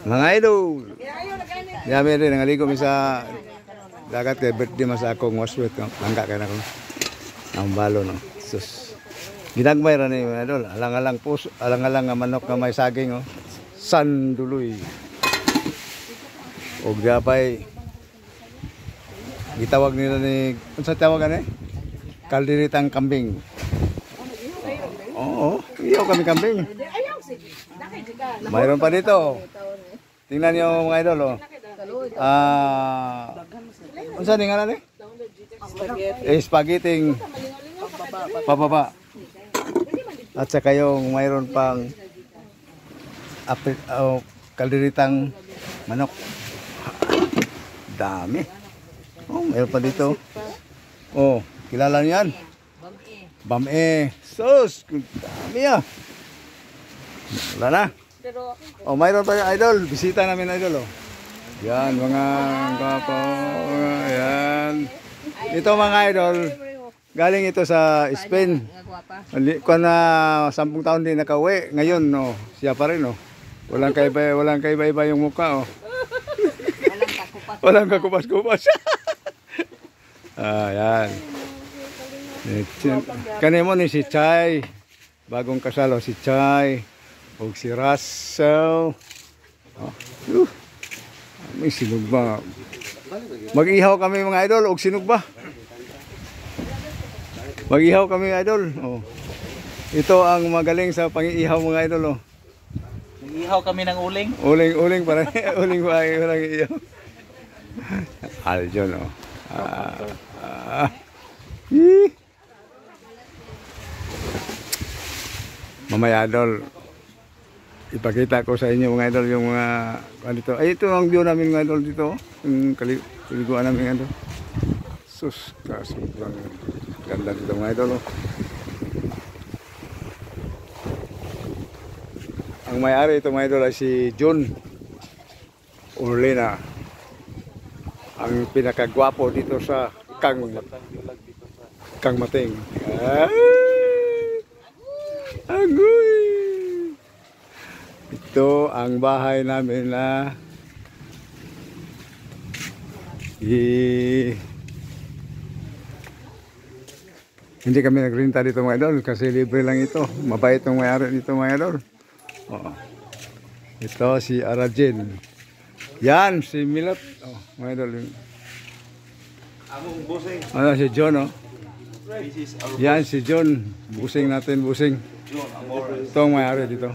Mga idol. Yami rin nangaligo mi sa dagat kay birthday mas akong waswet no. Langka kay nako. Ang balo no. Sus. Ginagmay ra ni mga idol. Alang-alang puso, alang-alang nga manok nga may saging oh. Sanduloy. Og gapay gitawag nila ni unsa tawagan kalderitang kambing. Oo, iyo kami kambing. Mayroon pa dito. Tingnan niyo mga idol oh. Unsa ni ngalan ni? Spaghetti pababa. At saka yung mayroon pang kalderitang manok. Dami. Oh, mayroon pa dito. Oh, kilala niyo yan? Bam-e. Sus, dami ah. Wala na. Oh, mayroon pa yung idol. Bisita namin idol oh. Yan, mga kapo. Yan. Ito mga idol. Galing ito sa Spain. Kung na 10 taon din nakauwi. Ngayon, no, siya pa rin. No. Walang kaiba-iba yung mukha. Oh. Walang kakupas-kupas. Yan. Kanina mo ni si Chay. Bagong kasalo si Chay. O si Russell. May sinugba. Mag-ihaw kami mga idol. O sinugba. Mag-ihaw kami idol. Oh. Ito ang magaling sa pang-iihaw mga idol. Oh. Mag-ihaw kami ng uling. Uling para uling pa walang ihaw. Aljon oh. Mamaya idol. Ipakita ko sa inyo mga idol yung mga dito. Ay ito ang view namin mga idol dito. Yung kaliguan namin idol. Sus, sobrang ganda dito mga idol. Ang may-ari ito mga idol ay si John Urlina. Ang pinakagwapo dito sa Kang Mating. Agoy! Ito ang bahay namin na hindi kami nagrenta dito mga idol kasi libre lang ito. Mabait yung may-ari dito mga idol. Oo. Ito si Arajin. Yan si Milot. Oh, mga idol. Among busing. Ano si John oh. Yan si John. Busing natin busing. Ito ang may-ari dito.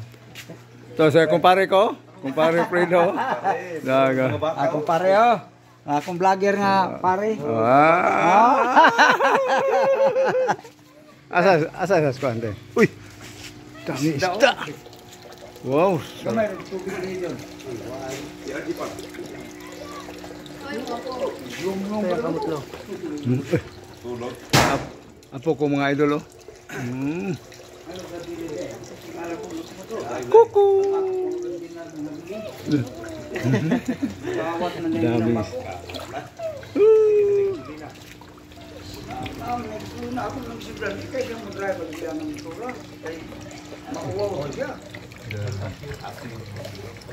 Ito sa kumpare ko. Kumpare Fredo. Daga. Kumpare oh. Akong vlogger nga pare. Asa kuante. Uy. Dami isda. Wow. Apo ko mga idol oh. Kuku. Dami.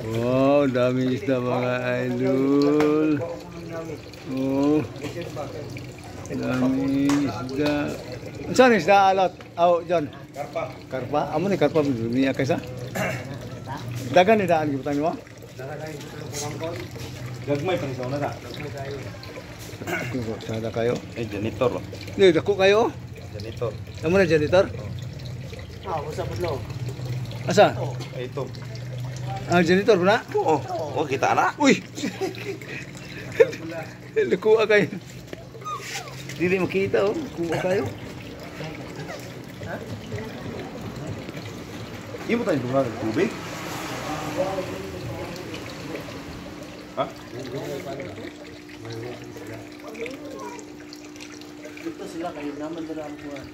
Wow, dami isda mga idol. Oh. Dami isda. Saan isda alot? Oh, John. Karpa. Amo ni karpa niya kaysa? Dagan ni daan gibutan mo? Gagmay pa ni sa una ta. Sada kayo. Janitor lo. Ni dako kayo? Janitor. Amo na janitor? Usa pudlo. Asa? Ito. Ah, janitor na? Oh, kita na. Uy. Lukuha kayo. Dili makita oh. Lukuha kayo. Imo tayo dungan ng tubig. Ha? Dito sila kayo naman dala ang buwan.